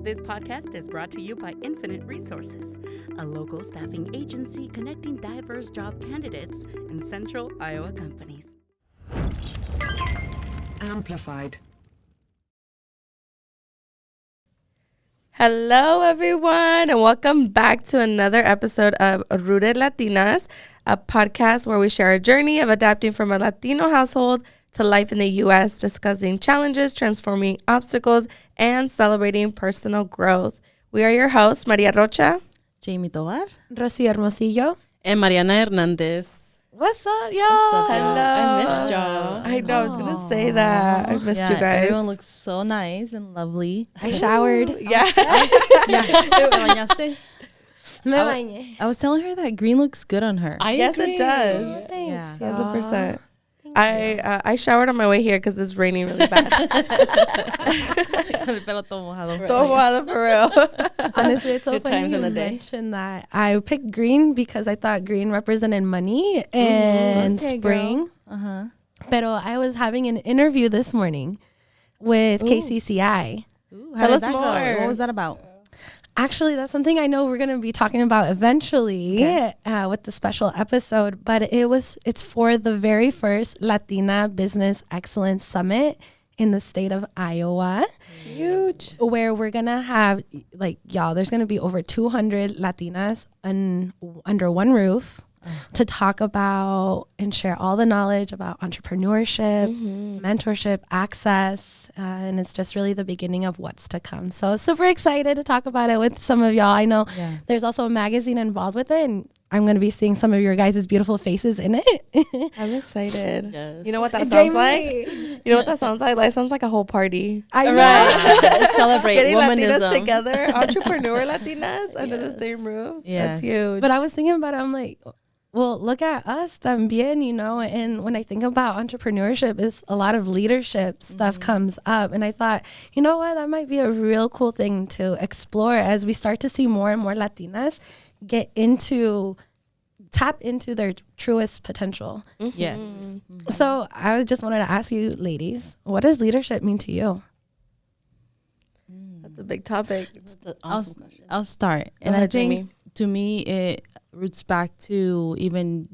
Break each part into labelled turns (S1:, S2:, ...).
S1: This podcast is brought to you by Infinite Resources, a local staffing agency connecting diverse job candidates in central Iowa companies.
S2: Amplified.
S3: Hello, everyone, and welcome back to another episode of Raices Latinas, a podcast where we share our journey of adapting from a Latino household to life in the U.S., discussing challenges, transforming obstacles, and celebrating personal growth. We are your hosts, Maria Rocha,
S4: Jamie Tovar,
S5: Rocío Hermosillo,
S4: and Mariana Hernandez.
S5: What's up, y'all?
S3: Hello.
S4: I missed y'all.
S3: I know, I was going to say that. I missed you guys.
S4: Everyone looks so nice and lovely.
S5: I showered.
S3: Yeah.
S5: Me bañé.
S4: I was telling her that green looks good on her.
S3: Yes, it does.
S5: Thanks.
S4: Yeah.
S3: 1,000%. I showered on my way here because it's raining really bad.
S4: Pero todo mojado.
S3: Todo mojado for real.
S5: Honestly, it's so
S4: Good
S5: funny
S4: times
S5: you
S4: in the day.
S5: mentioned that. I picked green because I thought green represented money and
S4: Okay,
S5: spring.
S4: Uh-huh.
S5: Pero I was having an interview this morning with KCCI.
S4: Ooh,
S3: Tell
S4: how
S3: us
S4: did that
S3: more.
S4: go? What was that about?
S5: Actually, that's something I know we're going to be talking about eventually with the special episode. But it's for the very first Latina Business Excellence Summit in the state of Iowa.
S3: Huge.
S5: Where we're going to have, there's going to be over 200 Latinas under one roof to talk about and share all the knowledge about entrepreneurship, mentorship, access. And it's just really the beginning of what's to come. So super excited to talk about it with some of y'all. I know there's also a magazine involved with it, and I'm going to be seeing some of your guys' beautiful faces in it.
S3: I'm excited.
S4: Yes.
S3: You know what that sounds
S5: Jamie.
S3: like? You know what that sounds like? Like, sounds like a whole party.
S5: I know.
S4: Right. Celebrate
S3: Getting Latinas
S4: womanism.
S3: together, entrepreneur Latinas under the same roof.
S4: Yes.
S3: That's huge.
S5: But I was thinking about it. I'm like, well, look at us también, you know, and when I think about entrepreneurship, it's a lot of leadership stuff comes up. And I thought, you know what, that might be a real cool thing to explore as we start to see more and more Latinas tap into their truest potential.
S4: Yes.
S5: So I just wanted to ask you, ladies, what does leadership mean to you?
S3: That's a big topic.
S4: I'll start. And I think to me, it roots back to even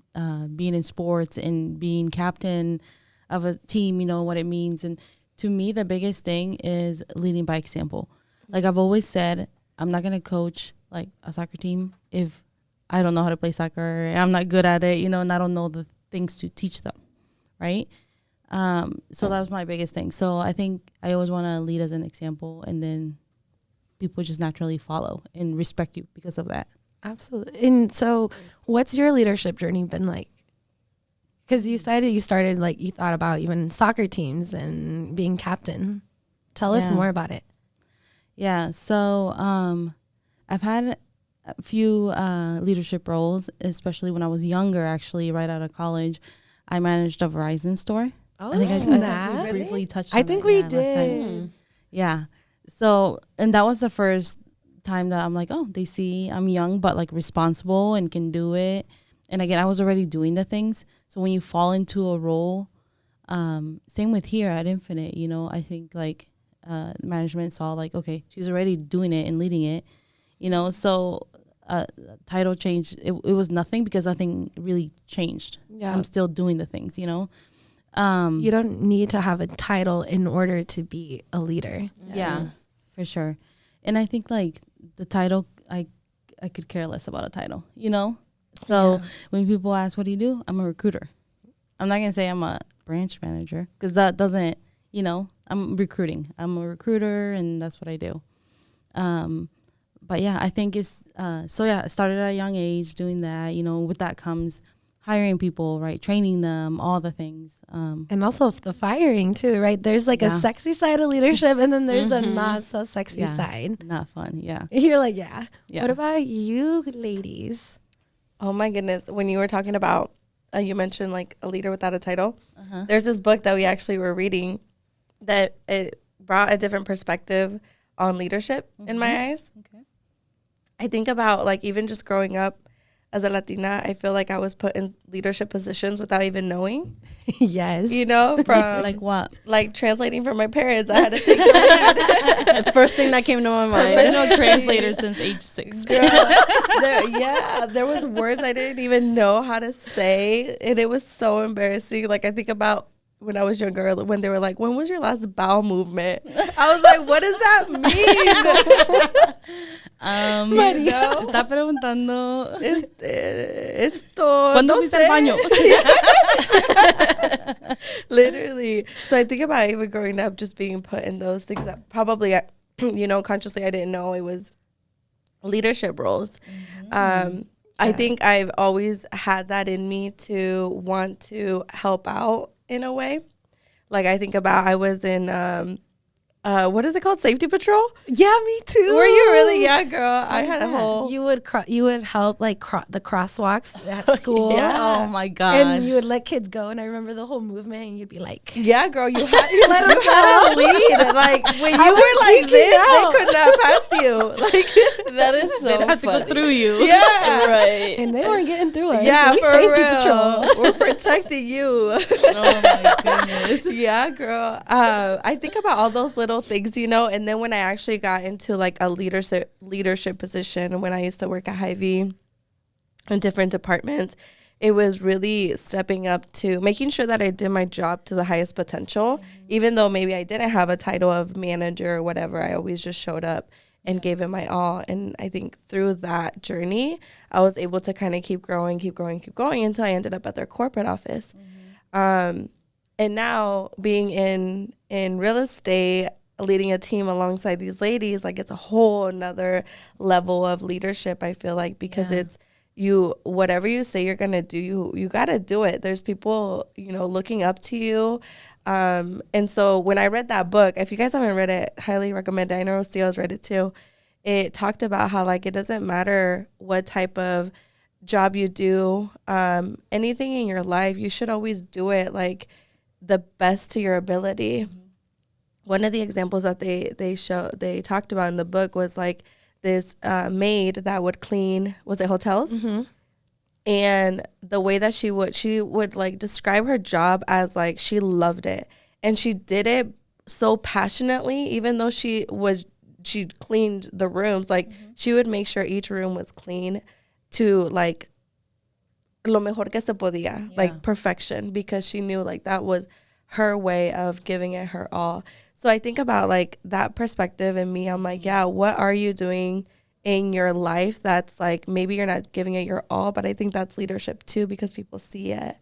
S4: being in sports and being captain of a team, you know, what it means. And to me, the biggest thing is leading by example. Like I've always said, I'm not going to coach like a soccer team if I don't know how to play soccer and I'm not good at it, you know, and I don't know the things to teach them. Right. So that was my biggest thing. So I think I always want to lead as an example, and then people just naturally follow and respect you because of that.
S5: Absolutely. And so what's your leadership journey been like? Because you said you started, like, you thought about even soccer teams and being captain. Tell us more about it.
S4: Yeah. So I've had a few leadership roles, especially when I was younger, actually, right out of college. I managed a Verizon store.
S5: Oh,
S4: I think
S5: snap.
S4: I briefly touched on
S5: I think
S4: that,
S5: we
S4: last time.
S5: did.
S4: Yeah. So, and that was the first time that I'm like, oh, they see I'm young, but like responsible and can do it. And again, I was already doing the things. So when you fall into a role, same with here at Infinite, you know, I think like management saw like, okay, she's already doing it and leading it, you know, so title change, it was nothing because nothing really changed.
S5: Yeah.
S4: I'm still doing the things, you know.
S5: You don't need to have a title in order to be a leader.
S4: Yeah, for sure. And I think like the title, I could care less about a title, you know? So when people ask, what do you do? I'm a recruiter. I'm not going to say I'm a branch manager because that doesn't, you know, I'm recruiting. I'm a recruiter and that's what I do. But yeah, I think it's, I started at a young age doing that, you know, with that comes hiring people, right? Training them, all the things.
S5: And also the firing too, right? There's like a sexy side of leadership and then there's a not so sexy side.
S4: Not fun, yeah.
S5: You're like, yeah.
S4: Yeah.
S5: What about you ladies?
S3: Oh my goodness. When you were talking about, you mentioned like a leader without a title. There's this book that we actually were reading that it brought a different perspective on leadership in my eyes.
S4: Okay.
S3: I think about like even just growing up as a Latina, I feel like I was put in leadership positions without even knowing.
S5: Yes.
S3: You know, from
S4: Like what?
S3: like translating for my parents. I had to take the lead.
S2: The first thing that came to my mind.
S4: There's no translator since age 6.
S3: Girl, there was words I didn't even know how to say, and it was so embarrassing. Like I think about when I was younger, when they were like, "When was your last bowel movement?" I was like, "What does that mean?"
S4: María, está preguntando.
S3: Esto.
S4: ¿Cuándo
S3: No
S4: fuiste al baño?
S3: Literally. So I think about even growing up, just being put in those things that probably, consciously I didn't know it was leadership roles. I think I've always had that in me to want to help out in a way. Like I think about, I was in, what is it called? Safety patrol?
S5: Yeah, me too.
S3: Were you really? Yeah, girl. I had a whole.
S5: You would help like the crosswalks at school.
S4: Yeah. Oh my God.
S5: And you would let kids go, and I remember the whole movement, and you'd be like,
S3: Yeah, girl, you had to lead. Like when you were like this, they could not pass you. Like
S2: That is so
S4: They'd have to
S2: funny.
S4: go through you.
S3: yeah,
S2: Right.
S5: and they weren't getting through us.
S3: yeah,
S5: we
S3: for
S5: safety
S3: real.
S5: patrol.
S3: We're protecting you.
S4: Oh my goodness.
S3: Yeah, girl. I think about all those little things, and then when I actually got into like a leadership position, when I used to work at Hy-Vee in different departments, it was really stepping up to making sure that I did my job to the highest potential. Even though maybe I didn't have a title of manager or whatever, I always just showed up and gave it my all. And I think through that journey, I was able to kind of keep growing until I ended up at their corporate office. And now being in real estate, leading a team alongside these ladies, like it's a whole another level of leadership, I feel like, because it's whatever you say you're gonna do, you gotta do it. There's people looking up to you, and so when I read that book, if you guys haven't read it, highly recommend it. I know Steele's read it too. It talked about how like it doesn't matter what type of job you do, anything in your life, you should always do it like the best to your ability. One of the examples that they talked about in the book was like this maid that would clean, was it hotels? Mm-hmm. And the way that she would like describe her job as like she loved it, and she did it so passionately. Even though she cleaned the rooms, like she would make sure each room was clean to like lo mejor que se podía, like perfection, because she knew like that was her way of giving it her all. So I think about like that perspective in me. I'm like, yeah, what are you doing in your life that's like maybe you're not giving it your all, but I think that's leadership too, because people see it,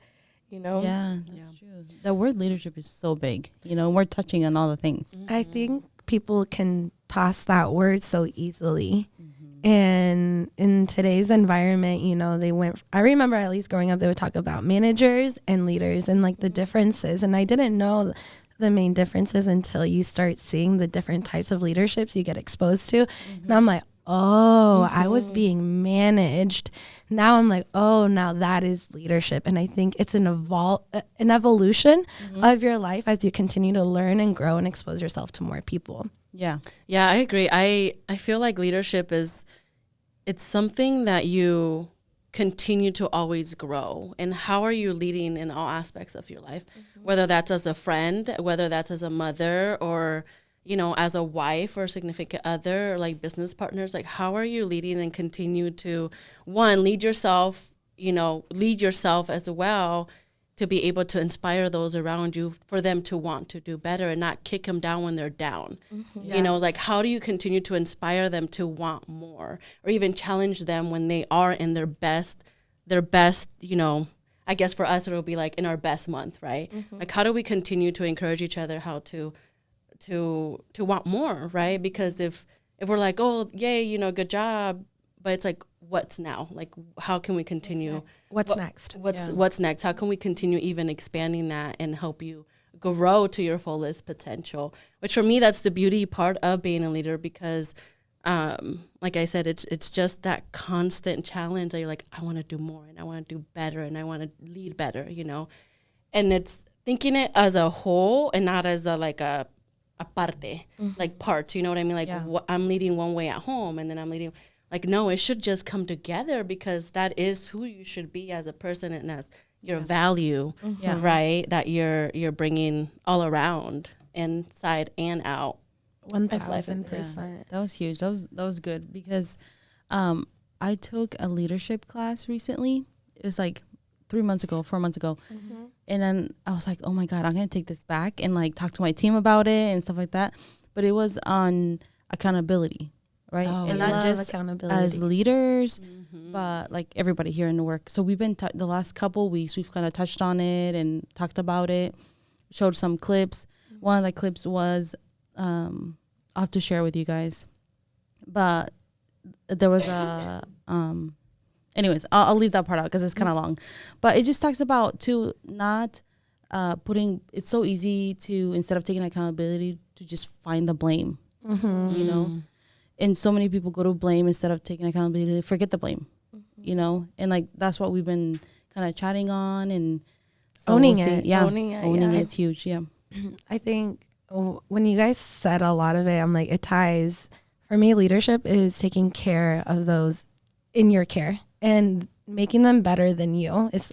S4: Yeah, that's true. The word leadership is so big. We're touching on all the things.
S5: I think people can toss that word so easily. And in today's environment, I remember at least growing up, they would talk about managers and leaders and like the differences. And I didn't know the main differences until you start seeing the different types of leaderships you get exposed to. And I'm like, I was being managed. Now I'm like, now that is leadership. And I think it's an evolution of your life as you continue to learn and grow and expose yourself to more people.
S2: Yeah, I agree. I feel like leadership it's something that you continue to always grow. And how are you leading in all aspects of your life, whether that's as a friend, whether that's as a mother, or as a wife or significant other, or like business partners. Like, how are you leading and continue to lead yourself as well, to be able to inspire those around you, for them to want to do better and not kick them down when they're down. Like, how do you continue to inspire them to want more, or even challenge them when they are in their best, I guess for us, it'll be like in our best month, right? Like, how do we continue to encourage each other how to want more, right? Because if we're like, oh, yay, good job, but it's like, what's now? Like, how can we continue?
S5: What's next?
S2: What's next? How can we continue even expanding that and help you grow to your fullest potential? Which for me, that's the beauty part of being a leader, because like I said, it's just that constant challenge that you're like, I want to do more, and I want to do better, and I want to lead better, and it's thinking it as a whole and not as a parte, like parts, you know what I mean? Like, I'm leading one way at home, and then I'm leading, Like, no, it should just come together because that is who you should be as a person and as your value, right? That you're bringing all around, inside and out.
S5: 1,000%.
S4: That was huge. That was good because I took a leadership class recently. It was like 4 months ago. And then I was like, oh my God, I'm going to take this back and like talk to my team about it and stuff like that. But it was on accountability, right?
S2: Oh,
S4: and
S5: I
S4: not
S5: love
S4: just
S5: accountability.
S4: as leaders, but like everybody here in the work. So we've been, the last couple of weeks, we've kind of touched on it and talked about it, showed some clips. One of the clips was, I'll have to share with you guys. But there was a, anyways, I'll leave that part out because it's kind of long. But it just talks about, too, not putting, it's so easy to, instead of taking accountability, to just find the blame, you know? And so many people go to blame instead of taking accountability, forget the blame, you know? And like, that's what we've been kind of chatting on and so
S5: Owning
S4: we'll see.
S5: it.
S4: Yeah.
S3: Owning it,
S4: Owning
S3: yeah.
S4: it's huge. Yeah.
S5: I think when you guys said a lot of it, I'm like, it ties. For me, leadership is taking care of those in your care and making them better than you. It's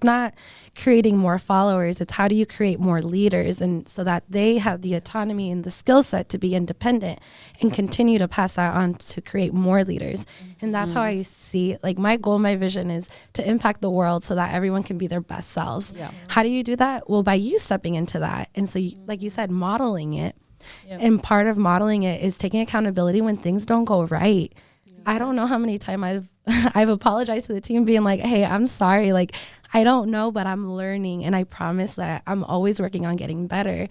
S5: not creating more followers. It's how do you create more leaders, and so that they have the autonomy and the skill set to be independent and continue to pass that on to create more leaders. And that's how I see, like, my goal, my vision is to impact the world so that everyone can be their best selves.
S4: Yeah.
S5: How do you do that? Well, by you stepping into that. And so, like you said, modeling it.
S4: Yep.
S5: And part of modeling it is taking accountability when things don't go right. I don't know how many times I've apologized to the team being like, hey, I'm sorry. Like, I don't know, but I'm learning. And I promise that I'm always working on getting better.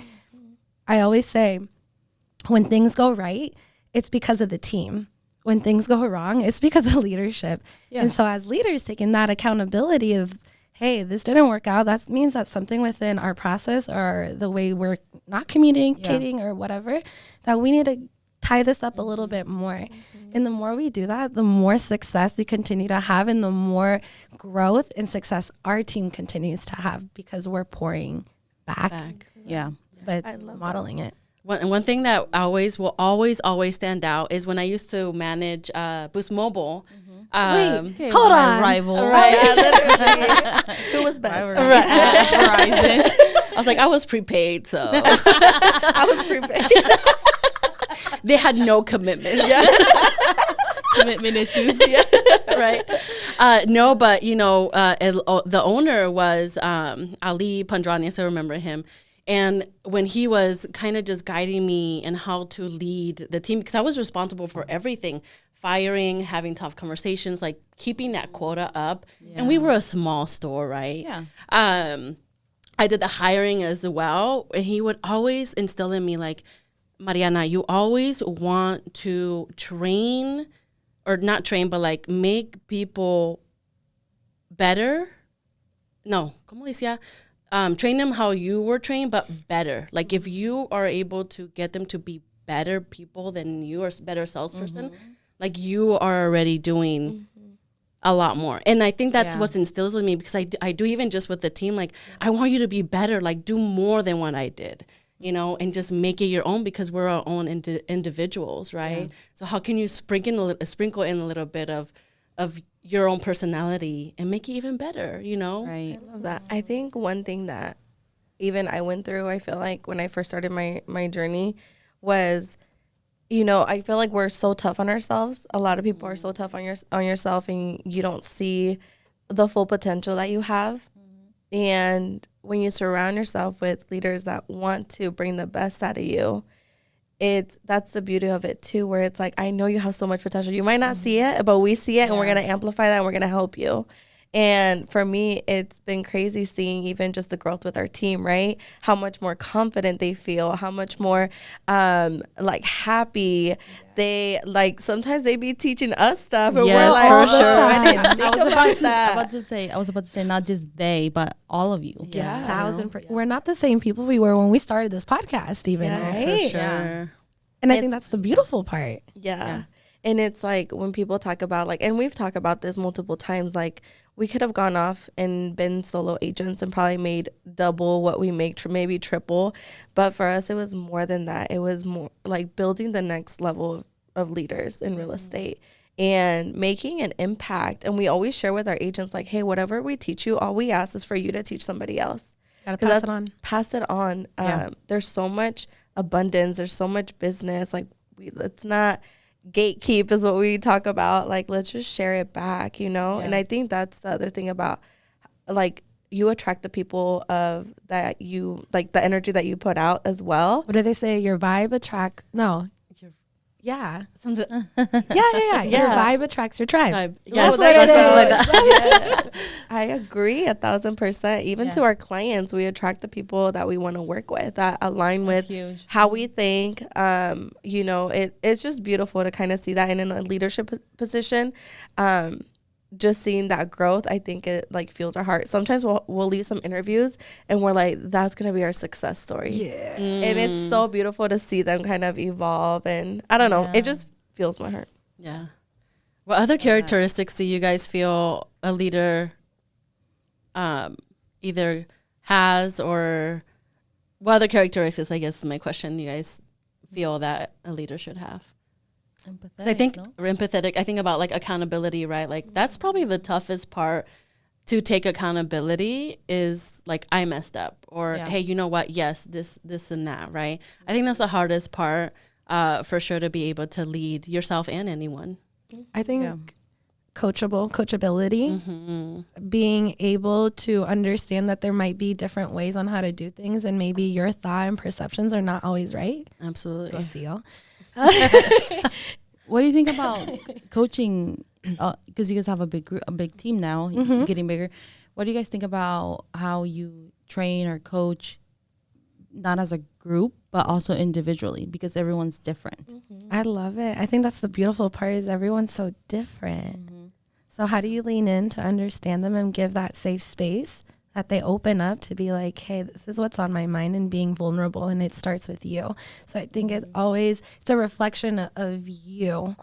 S5: I always say when things go right, it's because of the team. When things go wrong, it's because of leadership.
S4: Yeah.
S5: And so as leaders, taking that accountability of, hey, this didn't work out, that means that something within our process or the way we're not communicating or whatever, that we need to tie this up a little bit more. And the more we do that, the more success we continue to have and the more growth and success our team continues to have because we're pouring back.
S4: Yeah.
S5: But
S3: I
S5: it's
S3: love
S5: modeling it.
S2: One thing that will always stand out is when I used to manage Boost Mobile.
S5: Wait, hold on.
S4: Rival.
S2: Right.
S3: Yeah, literally. Who was best?
S2: Verizon. I was like, I was prepaid, so
S3: I was prepaid.
S2: they had no commitment.
S4: Commitment issues.
S2: Right. No, but you know, the owner was Ali Pandrani, so I remember him. And when he was kind of just guiding me in how to lead the team, because I was responsible for everything, firing, having tough conversations, like keeping that quota up. Yeah. And we were a small store, right?
S4: Yeah.
S2: I did the hiring as well. And he would always instill in me like, Mariana, you always want to train, or not train, but like make people better. No, como decía? Train them how you were trained, but better. Like if you are able to get them to be better people than you, or better salesperson, like you are already doing a lot more. And I think that's what instills in me, because I do even just with the team, like I want you to be better, like do more than what I did, you know, and just make it your own, because we're our own individuals, right? Yeah. So how can you sprinkle in a little bit of your own personality and make it even better, you know?
S4: Right.
S3: I love that. I think one thing that even I went through, I feel like when I first started my journey was, you know, I feel like we're so tough on ourselves. A lot of people are so tough on yourself, and you don't see the full potential that you have. And when you surround yourself with leaders that want to bring the best out of you, that's the beauty of it too, where it's like, I know you have so much potential. You might not see it, but we see it, and we're going to amplify that, and we're going to help you. And for me, it's been crazy seeing even just the growth with our team, right? How much more confident they feel, how much more like happy they, like sometimes they be teaching us stuff, and
S2: yes,
S3: we're like,
S2: for sure.
S3: I didn't think
S4: I was
S3: about
S4: about to say not just they, but all of you.
S3: Yeah.
S5: We're not the same people we were when we started this podcast even, right?
S2: For sure.
S4: Yeah.
S5: And I think that's the beautiful part.
S3: Yeah. And it's like when people talk about like, and we've talked about this multiple times, like we could have gone off and been solo agents and probably made double what we make, maybe triple. But for us, it was more than that. It was more like building the next level of leaders in real estate. and making an impact. And we always share with our agents, like, hey, whatever we teach you, all we ask is for you to teach somebody else.
S5: Gotta pass it on.
S3: Pass it on.
S4: Yeah.
S3: There's so much abundance. There's so much business. Like, let's not gatekeep is what we talk about. Like, let's just share it back, you know?
S4: Yeah.
S3: And I think that's the other thing about, like, you attract the people of that you, like, the energy that you put out as well.
S5: What do they say? Your vibe attracts. No. Yeah.
S2: Something.
S5: Yeah. Your vibe attracts your tribe.
S2: Yes,
S5: That's what it
S2: like
S5: is.
S2: that.
S3: Yeah. I agree 1,000%. Even to our clients, we attract the people that we want to work with, that align with
S4: huge.
S3: how we think. You know, it's just beautiful to kind of see that. And in a leadership position, just seeing that growth, I think it like fuels our heart. Sometimes we'll leave some interviews and we're like, that's going to be our success story.
S5: Yeah.
S3: And it's so beautiful to see them kind of evolve. And I don't know, it just fuels my heart.
S2: Yeah. What other characteristics do you guys feel a leader either has, or what other characteristics, I guess is my question, you guys feel that a leader should have? Because I think empathetic, I think about like accountability, right? Like that's probably the toughest part to take accountability is like, I messed up, or hey, you know what? Yes, this and that, right? I think that's the hardest part for sure, to be able to lead yourself and anyone.
S5: I think coachability, being able to understand that there might be different ways on how to do things, and maybe your thought and perceptions are not always right.
S2: Absolutely.
S5: Go see y'all.
S4: What do you think about coaching? Because you guys have a big group, a big team now, getting bigger. What do you guys think about how you train or coach, not as a group, but also individually, because everyone's different?
S5: I love it. I think that's the beautiful part, is everyone's so different. So how do you lean in to understand them and give that safe space that they open up to be like, hey, this is what's on my mind, and being vulnerable, and it starts with you. So I think it's a reflection of you.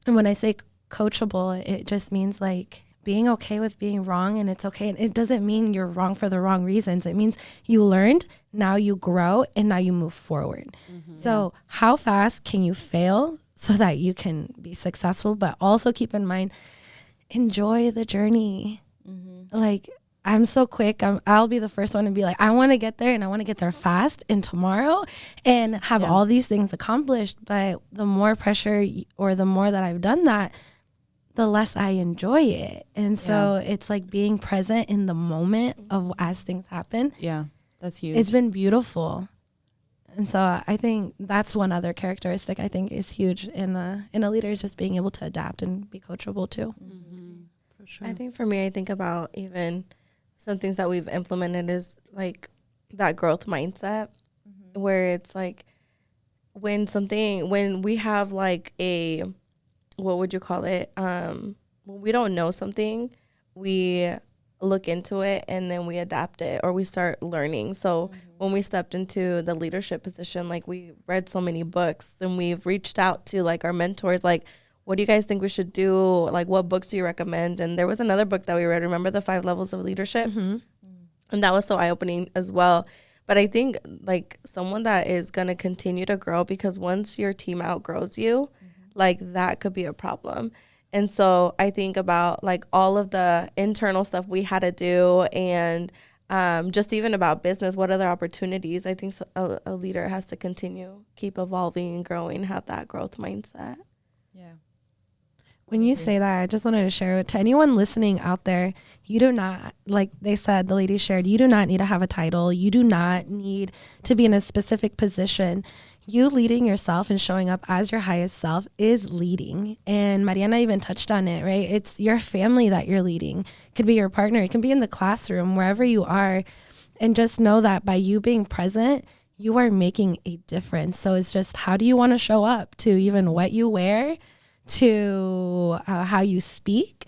S5: And when I say coachable, it just means like being okay with being wrong, and it's okay. And it doesn't mean you're wrong for the wrong reasons. It means you learned, now you grow, and now you move forward. So how fast can you fail so that you can be successful? But also keep in mind, enjoy the journey. Like, I'm so quick. I'll be the first one to be like, I want to get there, and I want to get there fast and tomorrow and have all these things accomplished. But the more pressure, or the more that I've done that, the less I enjoy it. And so it's like being present in the moment of as things happen.
S4: Yeah, that's huge.
S5: It's been beautiful. And so I think that's one other characteristic I think is huge in a leader, is just being able to adapt and be coachable too.
S2: For sure.
S3: I think for me, I think about even some things that we've implemented is like that growth mindset, where it's like when we have like a, what would you call it? When we don't know something, we look into it and then we adapt it, or we start learning. So when we stepped into the leadership position, like we read so many books, and we've reached out to like our mentors, like, what do you guys think we should do? Like, what books do you recommend? And there was another book that we read, remember, The 5 Levels of Leadership? And that was so eye-opening as well. But I think like someone that is going to continue to grow, because once your team outgrows you, like that could be a problem. And so I think about like all of the internal stuff we had to do, and just even about business, what other opportunities. I think a leader has to keep evolving and growing, have that growth mindset.
S4: Yeah.
S5: When you say that, I just wanted to share to anyone listening out there, you do not, like they said, the ladies shared, you do not need to have a title. You do not need to be in a specific position. You leading yourself and showing up as your highest self is leading. And Mariana even touched on it, right? It's your family that you're leading. It could be your partner. It can be in the classroom, wherever you are. And just know that by you being present, you are making a difference. So it's just, how do you want to show up, to even what you wear, to how you speak?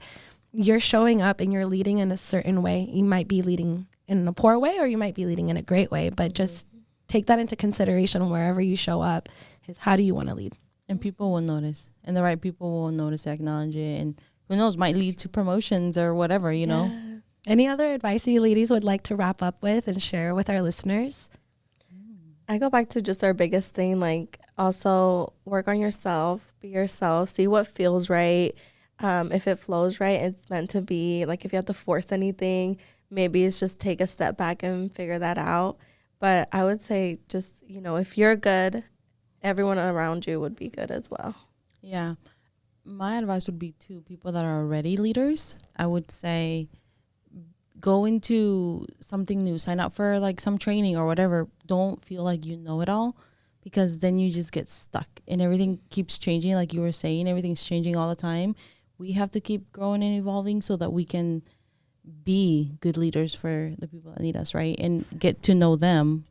S5: You're showing up and you're leading in a certain way. You might be leading in a poor way, or you might be leading in a great way, but just take that into consideration wherever you show up, is how do you want to lead?
S4: And people will notice, and the right people will notice, acknowledge it, and who knows, might lead to promotions or whatever, you know.
S5: Any other advice you ladies would like to wrap up with and share with our listeners?
S3: I go back to just our biggest thing, like also work on yourself, be yourself, see what feels right. If it flows right, it's meant to be. Like if you have to force anything, maybe it's just take a step back and figure that out. But I would say just, if you're good, everyone around you would be good as well.
S4: Yeah. My advice would be to people that are already leaders. I would say go into something new, sign up for like some training or whatever. Don't feel like you know it all, because then you just get stuck and everything keeps changing. Like you were saying, everything's changing all the time. We have to keep growing and evolving so that we can be good leaders for the people that need us, right? And get to know them,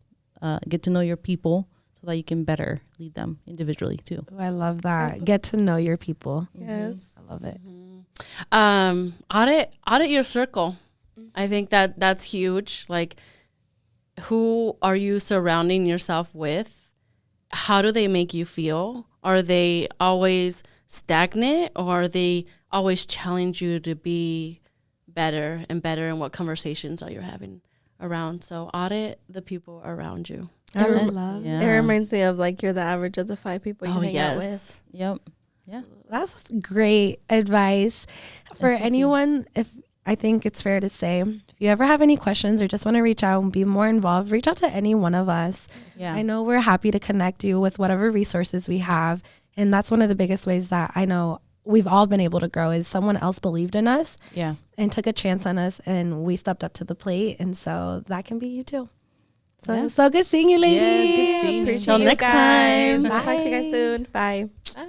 S4: get to know your people so that you can better lead them individually too.
S5: Oh, I love that. Get to know your people.
S3: Yes.
S5: I love it.
S2: Audit your circle. I think that's huge. Like, who are you surrounding yourself with? How do they make you feel? Are they always stagnant, or are they always challenge you to be better and better? And what conversations are you having around? So audit the people around you.
S3: It reminds me of like you're the average of the 5 people you hang out with.
S4: Yep. Yeah.
S5: That's great advice for anyone. If I think it's fair to say, if you ever have any questions or just want to reach out and be more involved, reach out to any one of us.
S4: Yeah.
S5: I know we're happy to connect you with whatever resources we have. And that's one of the biggest ways that I know we've all been able to grow is someone else believed in us and took a chance on us, and we stepped up to the plate. And so that can be you too. So good seeing you, ladies.
S2: Yes, good seeing you.
S3: Appreciate
S2: Till
S3: you
S2: next
S3: guys.
S2: time.
S3: I'll talk to you guys soon. Bye.
S2: Bye.